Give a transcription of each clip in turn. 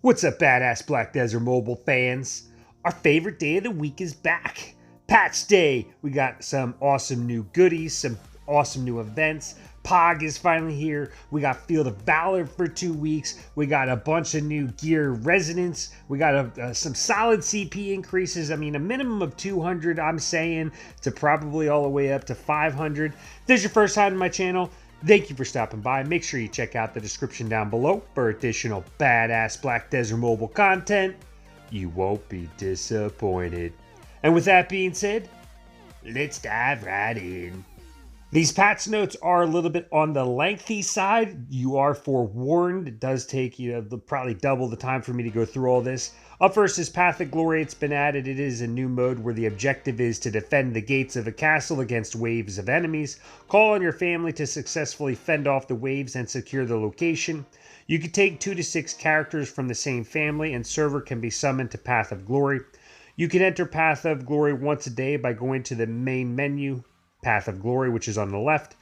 What's up, badass Blackdesertmobile fans? Our favorite day of the week is back. Patch Day. We got some awesome new goodies, some awesome new events. PoG is finally here. We got Field of Valor for 2 weeks. We got a bunch of new gear resonance. We got some solid CP increases. I mean, a minimum of 200, I'm saying, to probably all the way up to 500. If this is your first time on my channel, thank you for stopping by. Make sure you check out the description down below for additional badass Blackdesertmobile content. You won't be disappointed. And with that being said, let's dive right in. These patch notes are a little bit on the lengthy side. You are forewarned. It does take probably double the time for me to go through all this. Up first is Path of Glory. It's been added. It is a new mode where the objective is to defend the gates of a castle against waves of enemies. Call on your family to successfully fend off the waves and secure the location. You can take 2 to 6 characters from the same family, and server can be summoned to Path of Glory. You can enter Path of Glory once a day by going to the main menu, Path of Glory, which is on the left.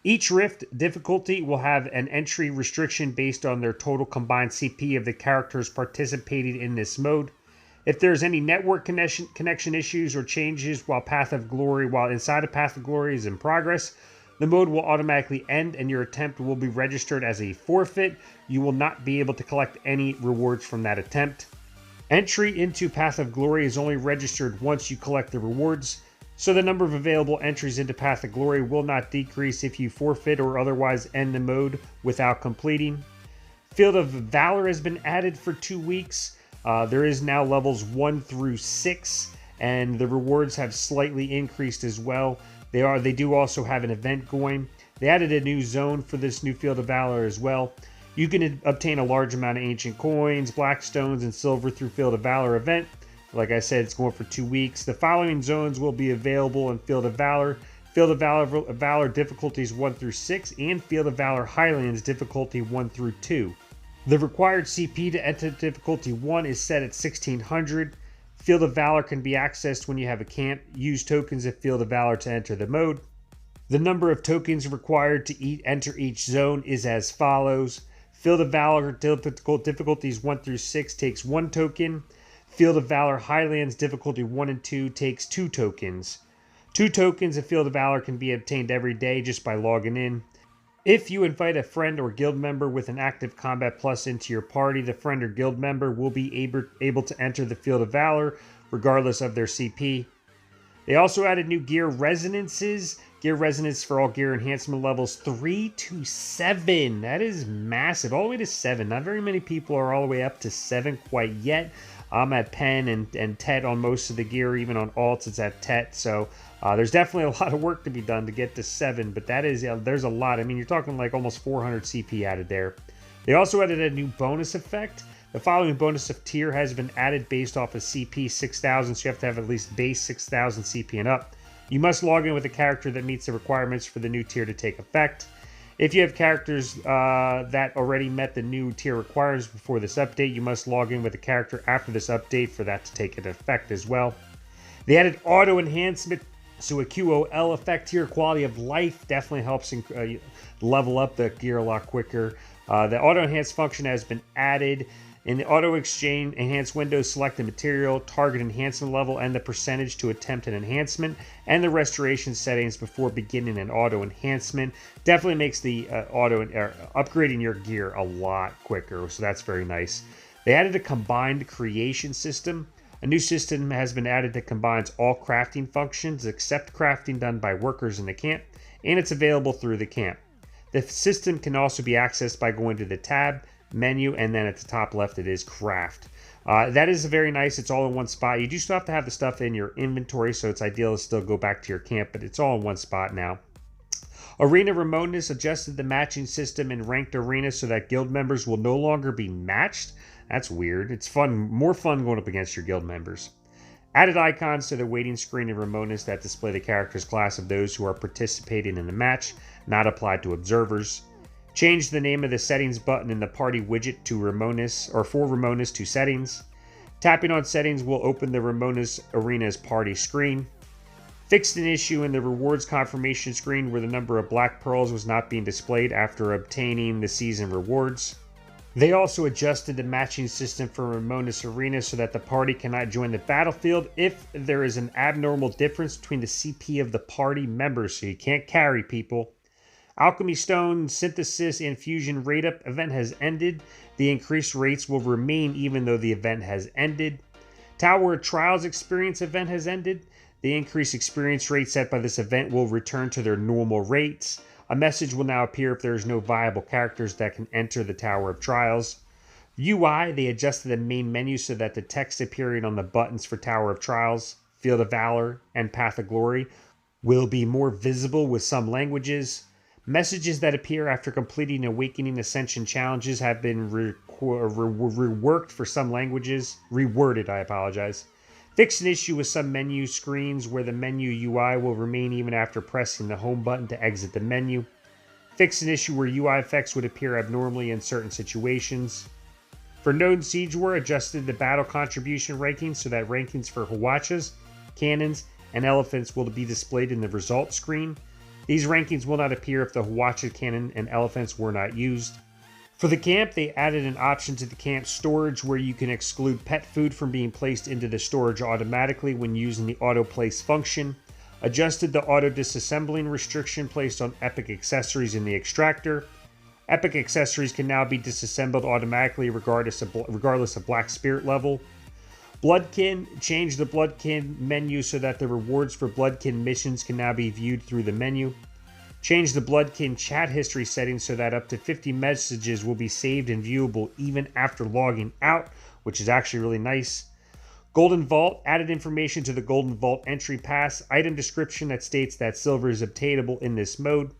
Each rift difficulty will have an entry restriction based on their total combined CP of the characters participating in this mode. If there's any network connection issues or changes while inside of Path of Glory is in progress, the mode will automatically end and your attempt will be registered as a forfeit. You will not be able to collect any rewards from that attempt. Entry into Path of Glory is only registered once you collect the rewards, so the number of available entries into Path of Glory will not decrease if you forfeit or otherwise end the mode without completing. Field of Valor has been added for 2 weeks. There is now levels 1 through 6, and the rewards have slightly increased as well. They do also have an event going. They added a new zone for this new Field of Valor as well. You can obtain a large amount of ancient coins, black stones, and silver through Field of Valor event. Like I said, it's going for 2 weeks. The following zones will be available in Field of Valor. Field of Valor difficulties 1 through 6 and Field of Valor Highlands difficulty 1 through 2. The required CP to enter difficulty 1 is set at 1600. Field of Valor can be accessed when you have a camp. Use tokens of Field of Valor to enter the mode. The number of tokens required to enter each zone is as follows. Field of Valor difficulties 1 through 6 takes 1 token. Field of Valor Highlands difficulty 1 and 2 takes 2 tokens. 2 tokens of Field of Valor can be obtained every day just by logging in. If you invite a friend or guild member with an active combat plus into your party, the friend or guild member will be able to enter the Field of Valor regardless of their CP. They also added new gear resonances. Gear resonance for all gear enhancement levels 3 to 7. That is massive. All the way to 7. Not very many people are all the way up to 7 quite yet. I'm at Pen and Tet on most of the gear. Even on alts, it's at Tet. So there's definitely a lot of work to be done to get to 7. But that is there's a lot. I mean, you're talking like almost 400 CP added there. They also added a new bonus effect. The following bonus of tier has been added based off of CP 6000, so you have to have at least base 6000 CP and up. You must log in with a character that meets the requirements for the new tier to take effect. If you have characters that already met the new tier requirements before this update, you must log in with a character after this update for that to take an effect as well. They added auto enhancement, so a QOL effect here, quality of life, definitely helps level up the gear a lot quicker. The auto enhance function has been added. In the auto exchange enhance window, select the material, target enhancement level, and the percentage to attempt an enhancement, and the restoration settings before beginning an auto enhancement. Definitely makes the upgrading your gear a lot quicker, so that's very nice. They added a combined creation system. A new system has been added that combines all crafting functions except crafting done by workers in the camp, and it's available through the camp. The system can also be accessed by going to the tab menu, and then at the top left it is craft. That is very nice. It's all in one spot. You do still have to have the stuff in your inventory, so it's ideal to still go back to your camp, but it's all in one spot now. Arena Remoteness adjusted the matching system in ranked arenas so that guild members will no longer be matched. That's weird. It's fun, more fun going up against your guild members. Added icons to the waiting screen in Remoteness that display the character's class of those who are participating in the match, not applied to observers. Change the name of the settings button in the party widget to Remoteness, or for Remoteness to settings. Tapping on settings will open the Remoteness Arena's party screen. Fixed an issue in the rewards confirmation screen where the number of black pearls was not being displayed after obtaining the season rewards. They also adjusted the matching system for Remoteness Arena so that the party cannot join the battlefield if there is an abnormal difference between the CP of the party members, so you can't carry people. Alchemy Stone Synthesis and Fusion Rate Up event has ended. The increased rates will remain even though the event has ended. Tower of Trials Experience event has ended. The increased experience rate set by this event will return to their normal rates. A message will now appear if there is no viable characters that can enter the Tower of Trials. UI, they adjusted the main menu so that the text appearing on the buttons for Tower of Trials, Field of Valor, and Path of Glory will be more visible with some languages. Messages that appear after completing Awakening Ascension challenges have been reworked for some languages. Reworded, I apologize. Fixed an issue with some menu screens where the menu UI will remain even after pressing the home button to exit the menu. Fixed an issue where UI effects would appear abnormally in certain situations. For Node Siege War, adjusted the battle contribution rankings so that rankings for Hwachas, cannons, and elephants will be displayed in the results screen. These rankings will not appear if the Hwacha cannon and elephants were not used. For the camp, they added an option to the camp storage where you can exclude pet food from being placed into the storage automatically when using the auto place function. Adjusted the auto disassembling restriction placed on epic accessories in the extractor. Epic accessories can now be disassembled automatically regardless of Black Spirit level. Bloodkin, changed the Bloodkin menu so that the rewards for Bloodkin missions can now be viewed through the menu. Change the Bloodkin chat history settings so that up to 50 messages will be saved and viewable even after logging out, which is actually really nice. Golden Vault, added information to the Golden Vault entry pass item description that states that silver is obtainable in this mode.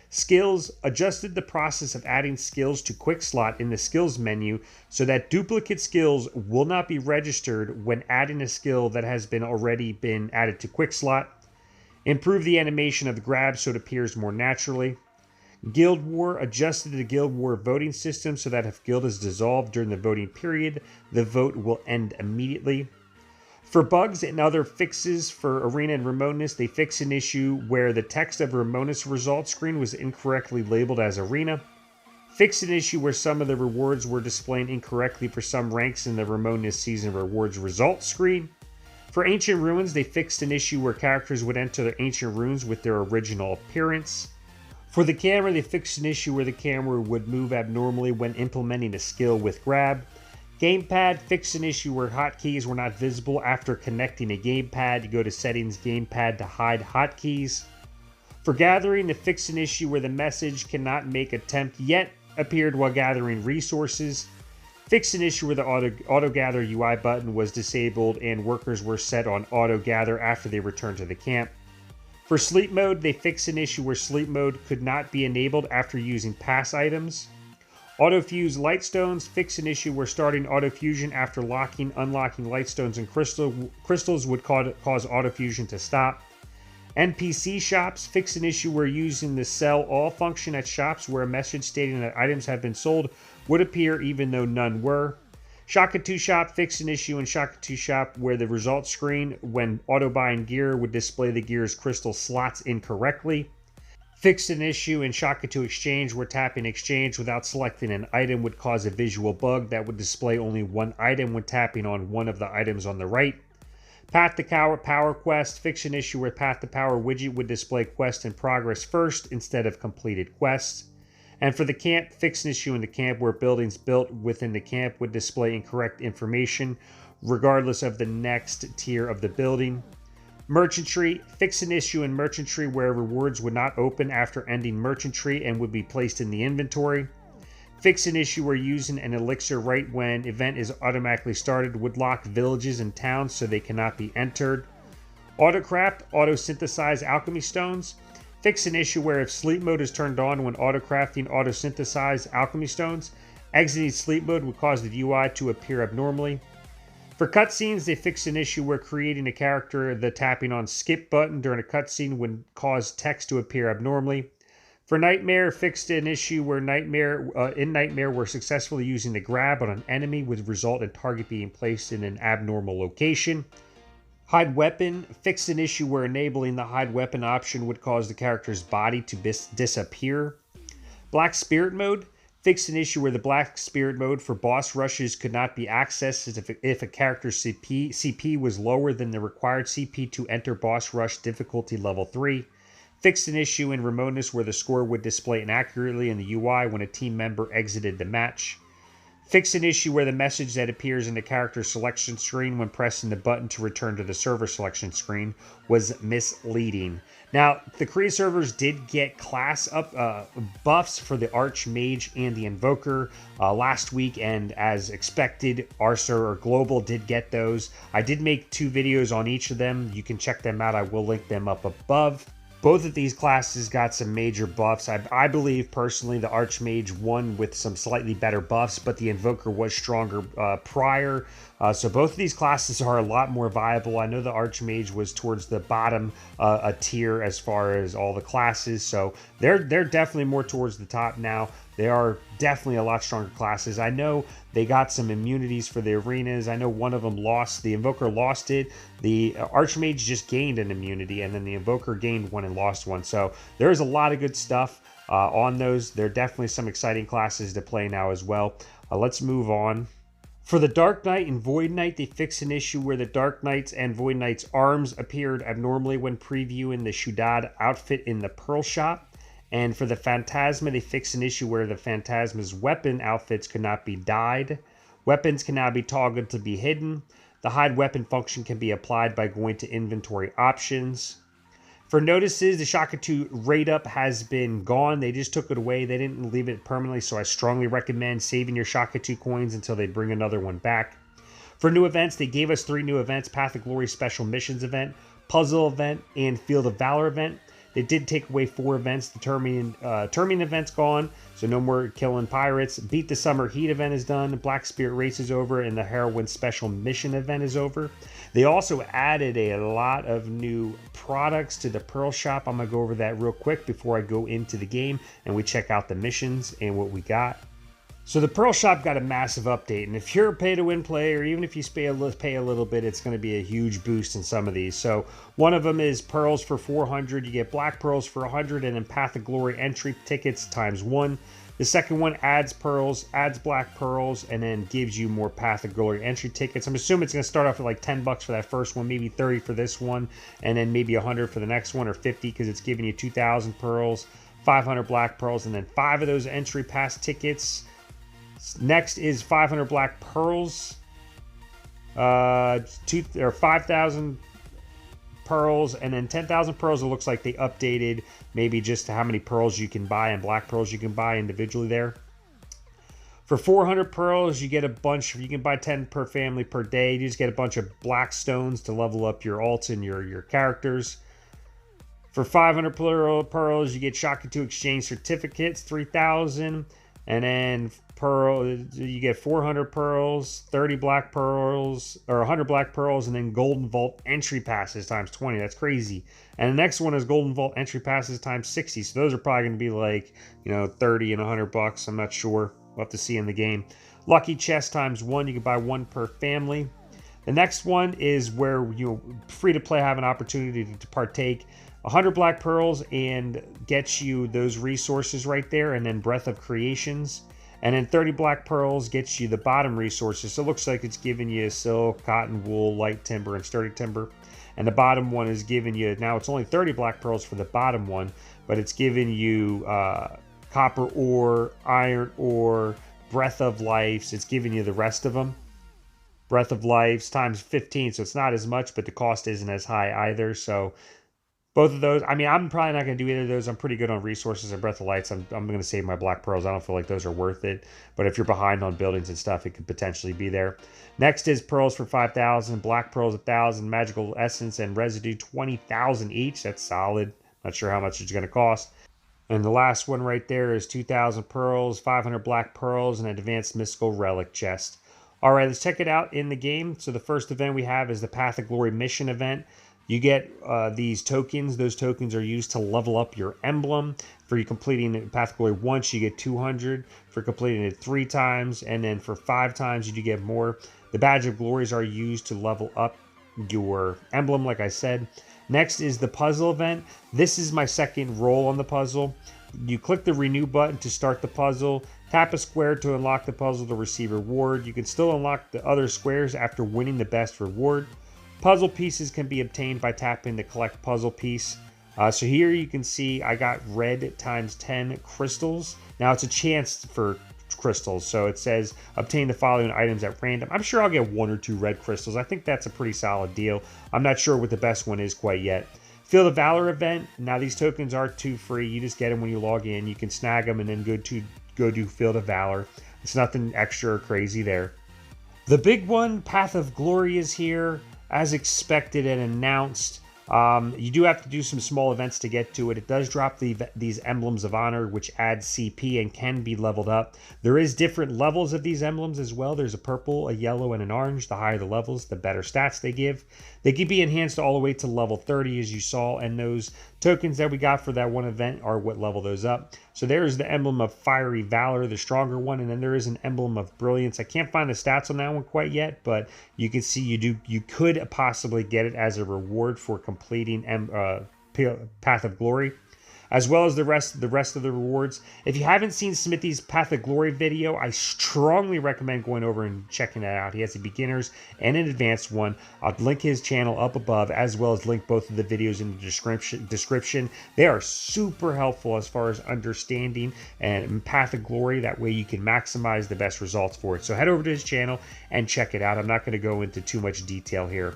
Skills, adjusted the process of adding skills to quick slot in the skills menu so that duplicate skills will not be registered when adding a skill that has already been added to quick slot. Improve the animation of the grab so it appears more naturally. Guild War, adjusted the Guild War voting system so that if guild is dissolved during the voting period, the vote will end immediately. For bugs and other fixes for Arena and Remoteness, they fixed an issue where the text of Remoteness results screen was incorrectly labeled as Arena. Fixed an issue where some of the rewards were displayed incorrectly for some ranks in the Remoteness Season Rewards results screen. For Ancient Ruins, they fixed an issue where characters would enter their Ancient Runes with their original appearance. For the camera, they fixed an issue where the camera would move abnormally when implementing a skill with grab. Gamepad, fixed an issue where hotkeys were not visible after connecting a gamepad. You go to Settings, Gamepad to hide hotkeys. For Gathering, they fixed an issue where the message cannot make attempt yet appeared while gathering resources. Fixed an issue where the auto gather UI button was disabled and workers were set on auto gather after they returned to the camp. For Sleep Mode, they fixed an issue where Sleep Mode could not be enabled after using pass items. Auto-fuse Lightstones, fix an issue where starting auto-fusion after unlocking Lightstones and crystals would cause auto-fusion to stop. NPC Shops, fix an issue where using the Sell All function at shops where a message stating that items have been sold would appear even though none were. Shaka 2 Shop, fix an issue in Shaka 2 Shop where the results screen when auto-buying gear would display the gear's crystal slots incorrectly. Fixed an issue in Shaka 2 Exchange where tapping Exchange without selecting an item would cause a visual bug that would display only one item when tapping on one of the items on the right. Path to Power Quest, fix an issue where Path to Power widget would display quest in progress first instead of completed quests. And for the camp, fix an issue in the camp where buildings built within the camp would display incorrect information regardless of the next tier of the building. Merchantry, fix an issue in Merchantry where rewards would not open after ending Merchantry and would be placed in the inventory. Fix an issue where using an elixir right when event is automatically started would lock villages and towns so they cannot be entered. Autocraft, auto-synthesize alchemy stones. Fix an issue where if sleep mode is turned on when autocrafting auto-synthesize alchemy stones, exiting sleep mode would cause the UI to appear abnormally. For cutscenes, they fixed an issue where creating a character, the tapping on skip button during a cutscene would cause text to appear abnormally. For Nightmare, fixed an issue where Nightmare were successfully using the grab on an enemy would result in target being placed in an abnormal location. Hide Weapon, fixed an issue where enabling the Hide Weapon option would cause the character's body to disappear. Black Spirit Mode, Fixed an issue where the Black Spirit mode for boss rushes could not be accessed if a character's CP was lower than the required CP to enter boss rush difficulty level 3. Fixed an issue in Remoteness where the score would display inaccurately in the UI when a team member exited the match. Fix an issue where the message that appears in the character selection screen when pressing the button to return to the server selection screen was misleading. Now, the Korea servers did get class buffs for the Archmage and the Invoker last week, and as expected, Arcer or Global did get those. I did make 2 videos on each of them. You can check them out. I will link them up above. Both of these classes got some major buffs. I believe, personally, the Archmage won with some slightly better buffs, but the Invoker was stronger prior. So both of these classes are a lot more viable. I know the Archmage was towards the bottom a tier as far as all the classes, so they're definitely more towards the top now. They are definitely a lot stronger classes. I know they got some immunities for the arenas. I know one of them lost. The Invoker lost it. The Archmage just gained an immunity, and then the Invoker gained one and lost one. So there's a lot of good stuff on those. There are definitely some exciting classes to play now as well. Let's move on. For the Dark Knight and Void Knight, they fixed an issue where the Dark Knight's and Void Knight's arms appeared abnormally when previewing the Shudad outfit in the Pearl Shop. And for the Phantasma, they fixed an issue where the Phantasma's weapon outfits could not be dyed. Weapons can now be toggled to be hidden. The hide weapon function can be applied by going to inventory options. For notices, the Shaka 2 rate up has been gone. They just took it away. They didn't leave it permanently, so I strongly recommend saving your Shaka 2 coins until they bring another one back. For new events, they gave us 3 new events: Path of Glory Special Missions event, Puzzle event, and Field of Valor event. They did take away 4 events. The Termian event's gone, so no more killing pirates. Beat the Summer Heat event is done. Black Spirit Race is over, and the Heroine Special Mission event is over. They also added a lot of new products to the Pearl Shop. I'm going to go over that real quick before I go into the game and we check out the missions and what we got. So the Pearl Shop got a massive update, and if you're a pay-to-win player, even if you pay a little bit, it's going to be a huge boost in some of these. So one of them is Pearls for 400. You get Black Pearls for 100, and then Path of Glory entry tickets ×1. The second one adds Pearls, adds Black Pearls, and then gives you more Path of Glory entry tickets. I'm assuming it's going to start off at like $10 for that first one, maybe 30 for this one, and then maybe 100 for the next one, or 50 because it's giving you 2,000 Pearls, 500 Black Pearls, and then 5 of those entry pass tickets. Next is 500 Black Pearls, 5,000 Pearls, and then 10,000 Pearls. It looks like they updated maybe just how many Pearls you can buy and Black Pearls you can buy individually there. For 400 Pearls, you get a bunch. You can buy 10 per family per day. You just get a bunch of Black Stones to level up your alts and your characters. For 500 Pearls, you get Shaka 2 exchange certificates, 3,000. And then you get 400 Pearls, 30 Black Pearls, or 100 Black Pearls, and then Golden Vault entry passes ×20. That's crazy. And the next one is Golden Vault entry passes ×60. So those are probably going to be like, 30 and $100. I'm not sure. We'll have to see in the game. Lucky Chest ×1. You can buy 1 per family. The next one is where free to play have an opportunity to partake. 100 Black Pearls and gets you those resources right there, and then Breath of Creations. And then 30 Black Pearls gets you the bottom resources. So it looks like it's giving you silk, cotton, wool, light timber, and sturdy timber. And the bottom one is giving you, now it's only 30 Black Pearls for the bottom one, but it's giving you copper ore, iron ore, Breath of Lives. It's giving you the rest of them. Breath of Lives ×15, so it's not as much, but the cost isn't as high either. So both of those, I'm probably not going to do either of those. I'm pretty good on resources and Breath of Lights. I'm going to save my Black Pearls. I don't feel like those are worth it. But if you're behind on buildings and stuff, it could potentially be there. Next is Pearls for 5,000, Black Pearls 1,000, Magical Essence and Residue 20,000 each. That's solid. Not sure how much it's going to cost. And the last one right there is 2,000 Pearls, 500 Black Pearls, and an Advanced Mystical Relic chest. All right, let's check it out in the game. So the first event we have is the Path of Glory Mission event. You get these tokens. Those tokens are used to level up your emblem. For you completing Path of Glory once, you get 200. For completing it 3 times, and then for 5 times, you do get more. The Badge of Glories are used to level up your emblem, like I said. Next is the puzzle event. This is my second roll on the puzzle. You click the renew button to start the puzzle. Tap a square to unlock the puzzle to receive reward. You can still unlock the other squares after winning the best reward. Puzzle pieces can be obtained by tapping the collect puzzle piece. So here you can see I got red times 10 crystals. Now it's a chance for crystals, so it says obtain the following items at random. I'm sure I'll get 1 or 2 red crystals. I think that's a pretty solid deal. I'm not sure what the best one is quite yet. Fill the Valor event. Now these tokens are 2 free. You just get them when you log in. You can snag them and then go do Fill the Valor. It's nothing extra or crazy there. The big one, Path of Glory, is here as expected and announced. You do have to do some small events to get to it. It does drop these emblems of honor, which add CP and can be leveled up. There is different levels of these emblems as well. There's a purple, a yellow, and an orange. The higher the levels, the better stats they give. They can be enhanced all the way to level 30, as you saw, and those tokens that we got for that one event are what level those up. So there's the emblem of Fiery Valor, the stronger one, and then there is an emblem of Brilliance. I can't find the stats on that one quite yet, but you can see you could possibly get it as a reward for completing Path of Glory, as well as the rest of the rewards. If you haven't seen Smithy's Path of Glory video, I strongly recommend going over and checking that out. He has a beginner's and an advanced one. I'll link his channel up above, as well as link both of the videos in the description. They are super helpful as far as understanding and Path of Glory. That way you can maximize the best results for it. So head over to his channel and check it out. I'm not going to go into too much detail here.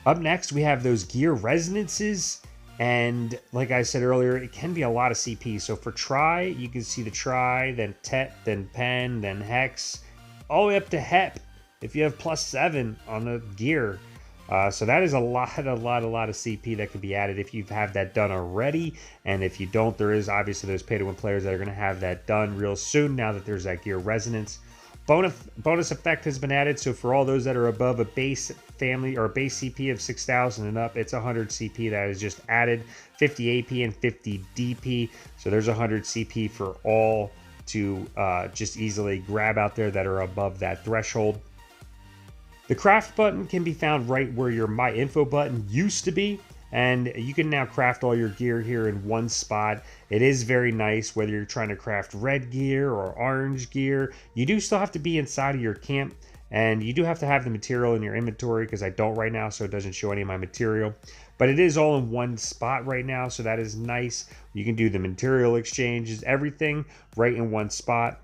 Up next, we have those gear resonances. And like I said earlier, it can be a lot of CP. So for Tri, you can see the Tri, then Tet, then Pen, then Hex, all the way up to Hep if you have +7 on the gear. So that is a lot of CP that could be added if you have that done already. And if you don't, there is obviously those pay-to-win players that are going to have that done real soon now that there's that gear resonance. Bonus effect has been added, so for all those that are above a base family or a base CP of 6,000 and up, it's 100 CP that is just added, 50 AP and 50 DP. So there's 100 CP for all to just easily grab out there that are above that threshold. The craft button can be found right where your My Info button used to be. And you can now craft all your gear here in one spot. It is very nice whether you're trying to craft red gear or orange gear. You do still have to be inside of your camp, and you do have to have the material in your inventory, because I don't right now, so it doesn't show any of my material. But it is all in one spot right now, so that is nice. You can do the material exchanges, everything right in one spot.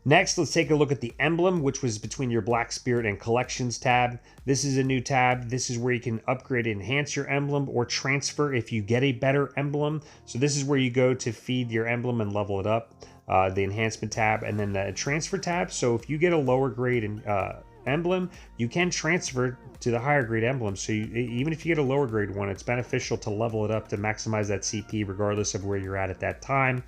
Next, let's take a look at the emblem, which was between your Black Spirit and Collections tab. This is a new tab. This is where you can upgrade and enhance your emblem or transfer if you get a better emblem. So this is where you go to feed your emblem and level it up. The enhancement tab and then the transfer tab. So if you get a lower grade emblem, you can transfer to the higher grade emblem. So even if you get a lower grade one, it's beneficial to level it up to maximize that CP regardless of where you're at that time.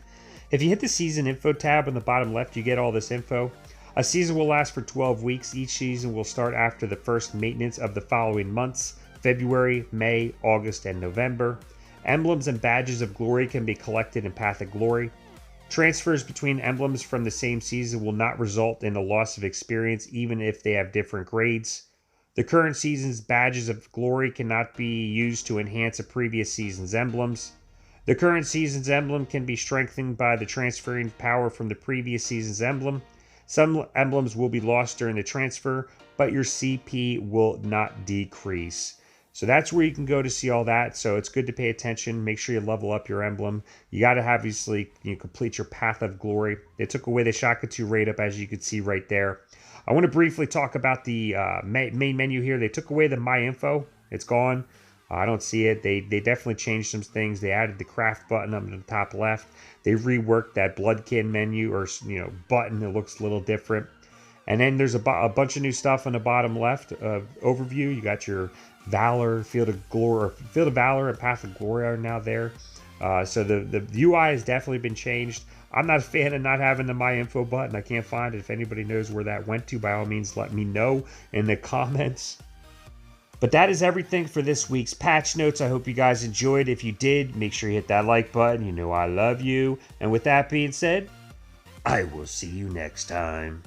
If you hit the season info tab on the bottom left, you get all this info. A season will last for 12 weeks. Each season will start after the first maintenance of the following months: February, May, August, and November. Emblems and badges of glory can be collected in Path of Glory. Transfers between emblems from the same season will not result in a loss of experience, even if they have different grades. The current season's badges of glory cannot be used to enhance a previous season's emblems. The current season's emblem can be strengthened by the transferring power from the previous season's emblem. Some emblems will be lost during the transfer, but your CP will not decrease. So that's where you can go to see all that. So it's good to pay attention. Make sure you level up your emblem. You got to obviously complete your Path of Glory. They took away the Shakatu rate up, as you can see right there. I want to briefly talk about the main menu here. They took away the My Info. It's gone. I don't see it. They definitely changed some things. They added the craft button up in the top left. They reworked that Bloodkin menu or button. It looks a little different. And then there's a bunch of new stuff on the bottom left overview. You got your Valor, Field of Valor, and Path of Glory are now there. So the UI has definitely been changed. I'm not a fan of not having the My Info button. I can't find it. If anybody knows where that went to, by all means, let me know in the comments. But that is everything for this week's patch notes. I hope you guys enjoyed. If you did, make sure you hit that like button. You know I love you. And with that being said, I will see you next time.